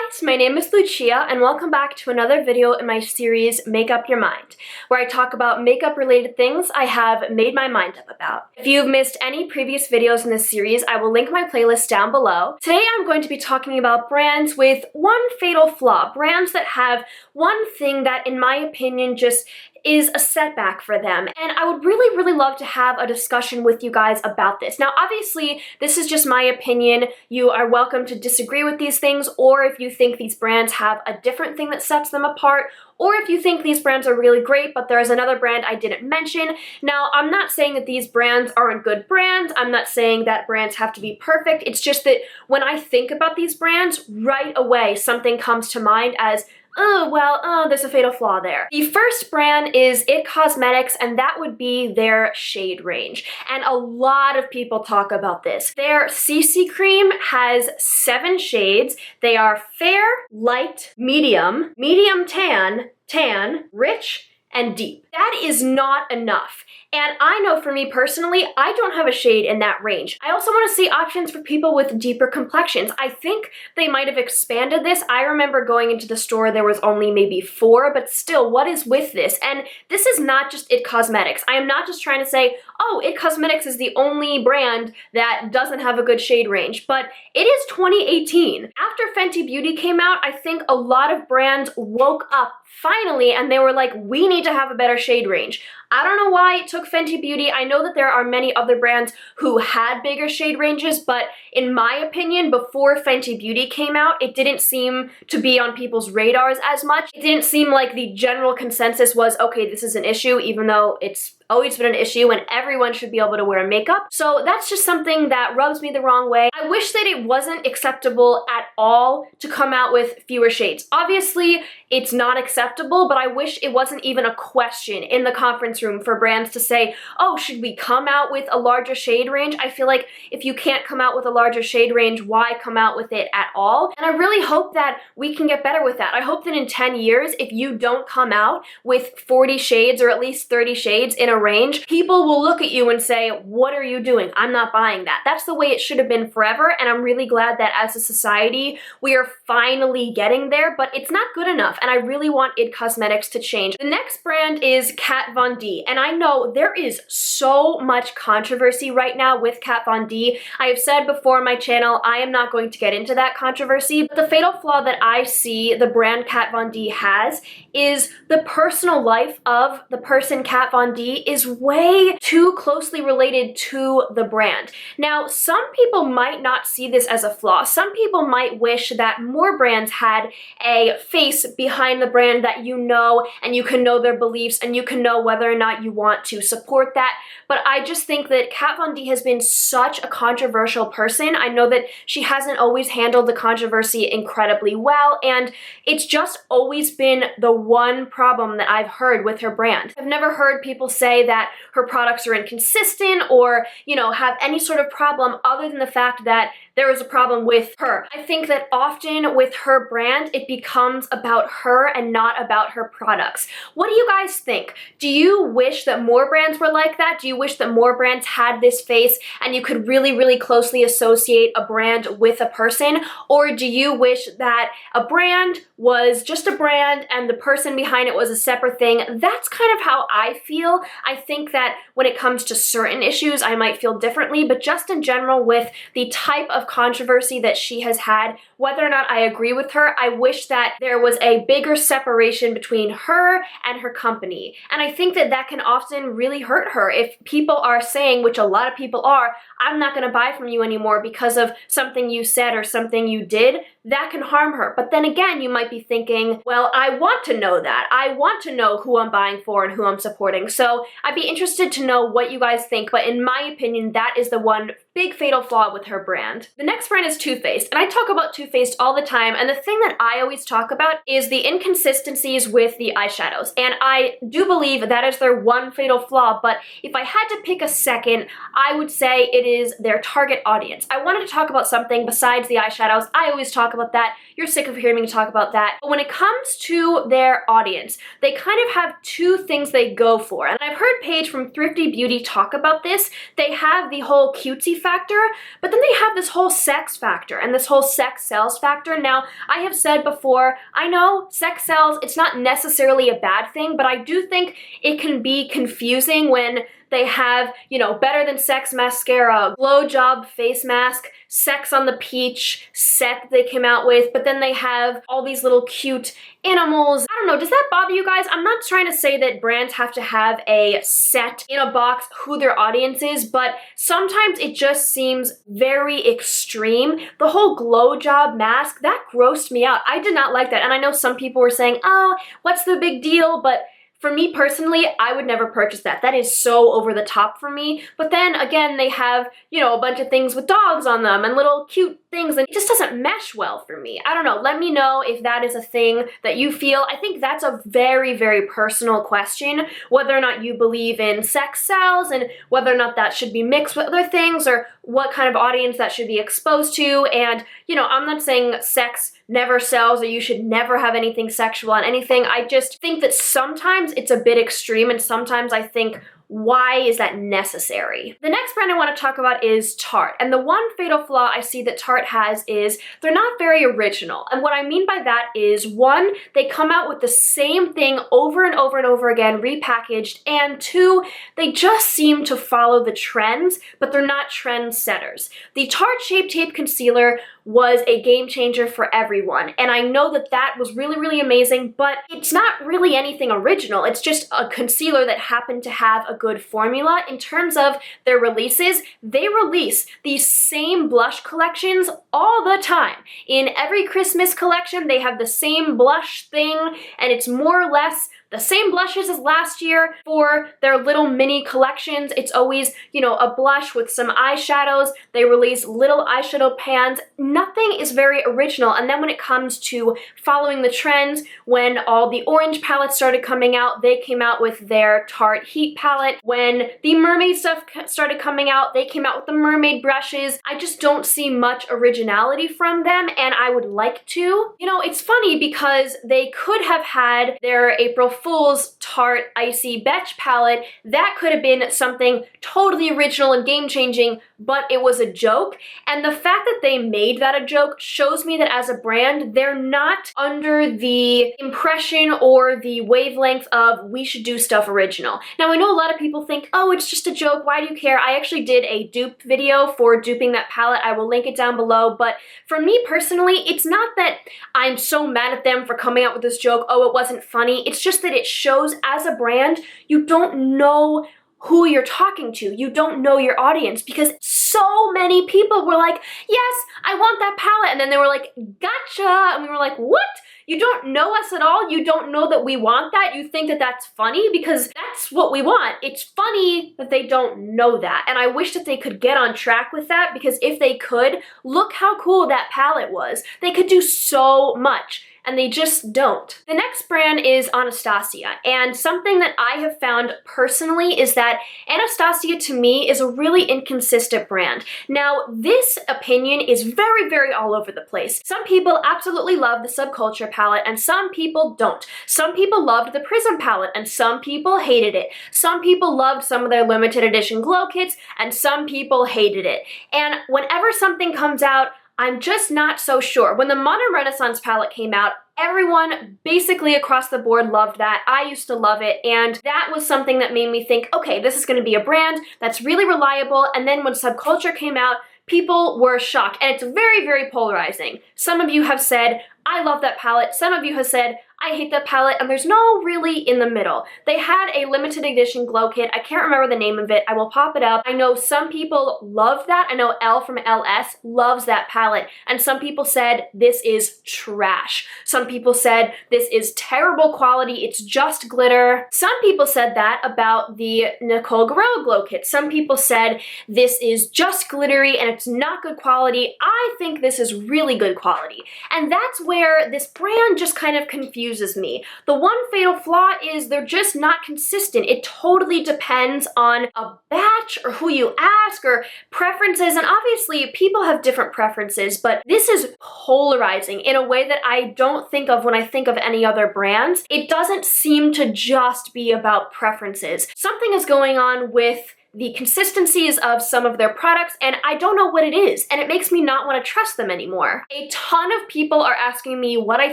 guys, my name is Lucia and welcome back to another video in my series Make Up Your Mind, where I talk about makeup related things I have made my mind up about. If you've missed any previous videos in this series, I will link my playlist down below. Today I'm going to be talking about brands with one fatal flaw, brands that have one thing that in my opinion just is a setback for them. And I would really love to have a discussion with you guys about this. Now, obviously, this is just my opinion. You are welcome to disagree with these things, or if you think these brands have a different thing that sets them apart, or if you think these brands are really great, but there's another brand I didn't mention. Now, I'm not saying that these brands aren't good brands. I'm not saying that brands have to be perfect. It's just that when I think about these brands, right away, something comes to mind as, there's a fatal flaw there. The first brand is IT Cosmetics, and that would be their shade range. And a lot of people talk about this. Their CC cream has 7 shades. They are fair, light, medium, medium tan, rich, and deep. That is not enough. And I know for me personally, I don't have a shade in that range. I also want to see options for people with deeper complexions. I think they might have expanded this. I remember going into the store, there was only maybe 4, but still, what is with this? And this is not just IT Cosmetics. I am not just trying to say, oh, IT Cosmetics is the only brand that doesn't have a good shade range, but it is 2018. After Fenty Beauty came out, I think a lot of brands woke up finally and they were like, we need to have a better shade range. I don't know why it took Fenty Beauty. I know that there are many other brands who had bigger shade ranges, but in my opinion, before Fenty Beauty came out, it didn't seem to be on people's radars as much. It didn't seem like the general consensus was, okay, this is an issue, even though it's always been an issue and everyone should be able to wear makeup. So that's just something that rubs me the wrong way. I wish that it wasn't acceptable at all to come out with fewer shades. Obviously, it's not acceptable, but I wish it wasn't even a question in the conference room for brands to say, oh, should we come out with a larger shade range? I feel like if you can't come out with a larger shade range, why come out with it at all? And I really hope that we can get better with that. I hope that in 10 years, if you don't come out with 40 shades or at least 30 shades in a range, people will look at you and say, what are you doing? I'm not buying that. That's the way it should have been forever, and I'm really glad that as a society, we are finally getting there, but it's not good enough, and I really want IT Cosmetics to change. The next brand is Kat Von D, and I know there is so much controversy right now with Kat Von D. I have said before on my channel, I am not going to get into that controversy, but the fatal flaw that I see the brand Kat Von D has is the personal life of the person Kat Von D is way too closely related to the brand. Now, some people might not see this as a flaw. Some people might wish that more brands had a face behind the brand that you know, and you can know their beliefs, and you can know whether or not you want to support that. But I just think that Kat Von D has been such a controversial person. I know that she hasn't always handled the controversy incredibly well, and it's just always been the one problem that I've heard with her brand. I've never heard people say that her products are inconsistent or, you know, have any sort of problem other than the fact that there is a problem with her. I think that often with her brand, it becomes about her and not about her products. What do you guys think? Do you wish that more brands were like that? Do you wish that more brands had this face and you could really closely associate a brand with a person? Or do you wish that a brand was just a brand and the person behind it was a separate thing? That's kind of how I feel. I think that when it comes to certain issues, I might feel differently, but just in general with the type of controversy that she has had, whether or not I agree with her, I wish that there was a bigger separation between her and her company. And I think that that can often really hurt her. If people are saying, which a lot of people are, I'm not going to buy from you anymore because of something you said or something you did, that can harm her. But then again, you might be thinking, well, I want to know that. I want to know who I'm buying for and who I'm supporting. So I'd be interested to know what you guys think, but in my opinion, that is the one big fatal flaw with her brand. The next brand is Too Faced, and I talk about Too Faced all the time, and the thing that I always talk about is the inconsistencies with the eyeshadows, and I do believe that is their one fatal flaw, but if I had to pick a second, I would say it is their target audience. I wanted to talk about something besides the eyeshadows. I always talk talk about that. You're sick of hearing me talk about that. But when it comes to their audience, they kind of have two things they go for. And I've heard Paige from Thrifty Beauty talk about this. They have the whole cutesy factor, but then they have this whole sex factor and this whole sex sells factor. Now, I have said before, I know sex sells, it's not necessarily a bad thing, but I do think it can be confusing when they have, you know, Better Than Sex mascara, Glow Job face mask, Sex on the Peach set that they came out with, but then they have all these little cute animals. I don't know, does that bother you guys? I'm not trying to say that brands have to have a set in a box who their audience is, but sometimes it just seems very extreme. The whole Glow Job mask, that grossed me out. I did not like that, and I know some people were saying, oh, what's the big deal? But for me personally, I would never purchase that. That is so over the top for me. But then again, they have, you know, a bunch of things with dogs on them and little cute things, and it just doesn't mesh well for me. I don't know. Let me know if that is a thing that you feel. I think that's a very, very personal question, whether or not you believe in sex sells and whether or not that should be mixed with other things or what kind of audience that should be exposed to. And, you know, I'm not saying sex never sells or you should never have anything sexual on anything. I just think that sometimes it's a bit extreme, and sometimes I think, why is that necessary? The next brand I want to talk about is Tarte. And the one fatal flaw I see that Tarte has is they're not very original. And what I mean by that is, one, they come out with the same thing over and over and over again, repackaged, and two, they just seem to follow the trends, but they're not trend setters. The Tarte Shape Tape Concealer was a game changer for everyone, and I know that that was really, really amazing, but it's not really anything original. It's just a concealer that happened to have a good formula. In terms of their releases, they release these same blush collections all the time. In every Christmas collection, they have the same blush thing, and it's more or less the same blushes as last year. For their little mini collections, it's always, you know, a blush with some eyeshadows. They release little eyeshadow pans. Nothing is very original. And then when it comes to following the trends, when all the orange palettes started coming out, they came out with their Tarte Heat palette. When the mermaid stuff started coming out, they came out with the mermaid brushes. I just don't see much originality from them, and I would like to. You know, it's funny because they could have had their April Fool's Tarte Icy Betch palette. That could have been something totally original and game-changing, but it was a joke. And the fact that they made that a joke shows me that as a brand, they're not under the impression or the wavelength of we should do stuff original. Now, I know a lot of people think, oh, it's just a joke, why do you care? I actually did a dupe video for duping that palette. I will link it down below. But for me personally, it's not that I'm so mad at them for coming out with this joke, oh, it wasn't funny. It's just that it shows as a brand, you don't know who you're talking to. You don't know your audience, because so many people were like, yes, I want that palette. And then they were like, gotcha. And we were like, what? You don't know us at all? You don't know that we want that? You think that that's funny? Because that's what we want. It's funny that they don't know that. And I wish that they could get on track with that, because if they could, look how cool that palette was. They could do so much, and they just don't. The next brand is Anastacio, and something that I have found personally is that Anastacio to me is a really inconsistent brand. Now, this opinion is very, very all over the place. Some people absolutely love the Subculture palette, and some people don't. Some people loved the Prism palette, and some people hated it. Some people loved some of their limited edition glow kits, and some people hated it. And whenever something comes out, I'm just not so sure. When the Modern Renaissance palette came out, everyone basically across the board loved that. I used to love it, and that was something that made me think, okay, this is gonna be a brand that's really reliable. And then when Subculture came out, people were shocked, and it's very, very polarizing. Some of you have said, I love that palette. Some of you have said, I hate that palette, and there's no really in the middle. They had a limited edition glow kit. I can't remember the name of it. I will pop it up. I know some people love that. I know Elle from LS loves that palette, and some people said this is trash. Some people said this is terrible quality. It's just glitter. Some people said that about the Nicole Guerrero glow kit. Some people said this is just glittery and it's not good quality. I think this is really good quality, and that's where this brand just kind of confused confuses me. The one fatal flaw is they're just not consistent. It totally depends on a batch or who you ask or preferences, and obviously people have different preferences, but this is polarizing in a way that I don't think of when I think of any other brands. It doesn't seem to just be about preferences. Something is going on with the consistencies of some of their products, and I don't know what it is, and it makes me not want to trust them anymore. A ton of people are asking me what I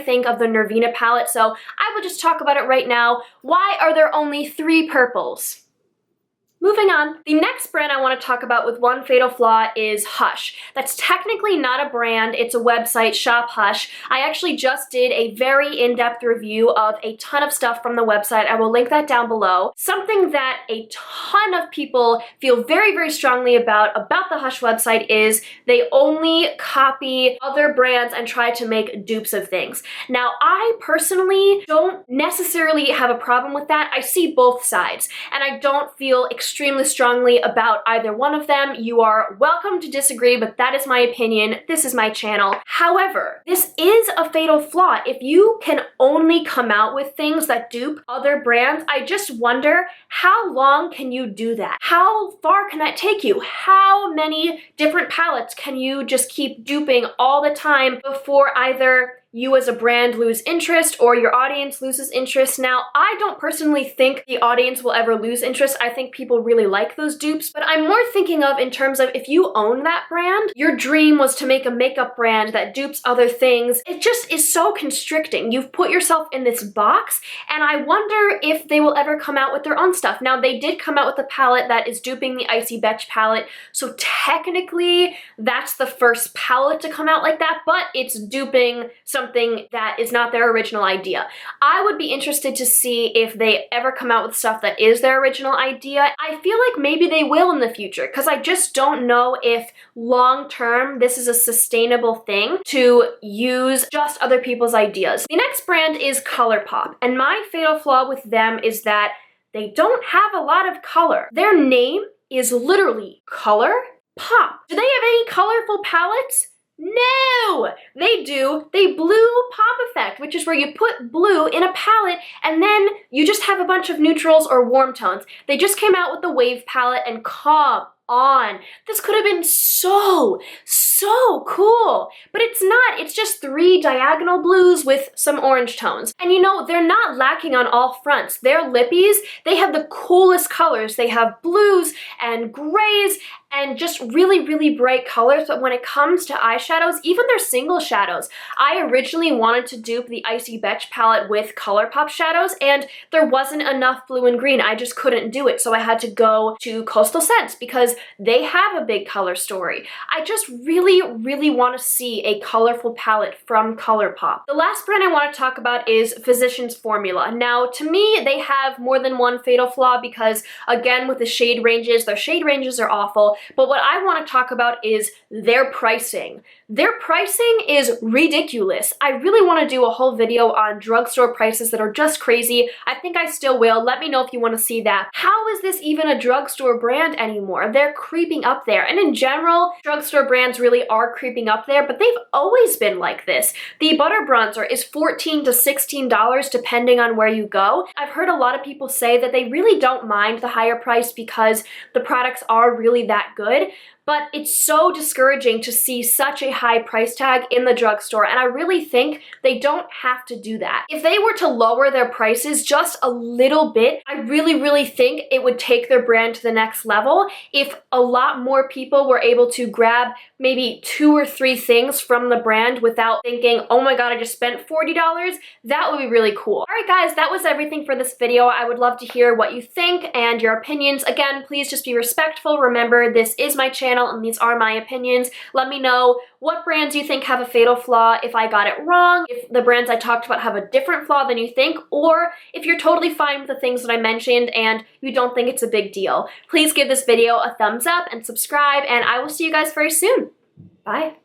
think of the Nervina palette, so I will just talk about it right now. Why are there only 3 purples? Moving on. The next brand I want to talk about with one fatal flaw is Hush. That's technically not a brand, it's a website, Shop Hush. I actually just did a very in-depth review of a ton of stuff from the website. I will link that down below. Something that a ton of people feel very, very strongly about the Hush website is they only copy other brands and try to make dupes of things. Now, I personally don't necessarily have a problem with that. I see both sides, and I don't feel extremely strongly about either one of them. You are welcome to disagree, but that is my opinion. This is my channel. However, this is a fatal flaw. If you can only come out with things that dupe other brands, I just wonder, how long can you do that? How far can that take you? How many different palettes can you just keep duping all the time before either you as a brand lose interest or your audience loses interest? Now, I don't personally think the audience will ever lose interest. I think people really like those dupes, but I'm more thinking of in terms of if you own that brand, your dream was to make a makeup brand that dupes other things. It just is so constricting. You've put yourself in this box, and I wonder if they will ever come out with their own stuff. Now, they did come out with a palette that is duping the Icy Betch palette, so technically that's the first palette to come out like that, but it's duping something that is not their original idea. I would be interested to see if they ever come out with stuff that is their original idea. I feel like maybe they will in the future, because I just don't know if long-term this is a sustainable thing to use just other people's ideas. The next brand is Colourpop, and my fatal flaw with them is that they don't have a lot of color. Their name is literally Color Pop. Do they have any colorful palettes? No, they do. They blue pop effect, which is where you put blue in a palette and then you just have a bunch of neutrals or warm tones. They just came out with the Wave palette, and come on. This could have been so cool, but it's not. It's just 3 diagonal blues with some orange tones. And you know, they're not lacking on all fronts. Their lippies, they have the coolest colors. They have blues and grays and just really, really bright colors, but when it comes to eyeshadows, even their single shadows, I originally wanted to dupe the Icy Betch palette with Colourpop shadows, and there wasn't enough blue and green. I just couldn't do it, so I had to go to Coastal Scents because they have a big color story. I just really, really want to see a colorful palette from Colourpop. The last brand I want to talk about is Physicians Formula. Now, to me, they have more than one fatal flaw because, again, with the shade ranges, their shade ranges are awful. But what I want to talk about is their pricing. Their pricing is ridiculous. I really want to do a whole video on drugstore prices that are just crazy. I think I still will. Let me know if you want to see that. How is this even a drugstore brand anymore? They're creeping up there. And in general, drugstore brands really are creeping up there, but they've always been like this. The butter bronzer is $14 to $16 depending on where you go. I've heard a lot of people say that they really don't mind the higher price because the products are really that good. But it's so discouraging to see such a high price tag in the drugstore, and I really think they don't have to do that. If they were to lower their prices just a little bit, I really, really think it would take their brand to the next level. If a lot more people were able to grab maybe 2 or 3 things from the brand without thinking, oh my god, I just spent $40, that would be really cool. Alright guys, that was everything for this video. I would love to hear what you think and your opinions. Again, please just be respectful. Remember, this is my channel and these are my opinions. Let me know what brands you think have a fatal flaw, if I got it wrong, if the brands I talked about have a different flaw than you think, or if you're totally fine with the things that I mentioned and you don't think it's a big deal. Please give this video a thumbs up and subscribe, and I will see you guys very soon. Bye.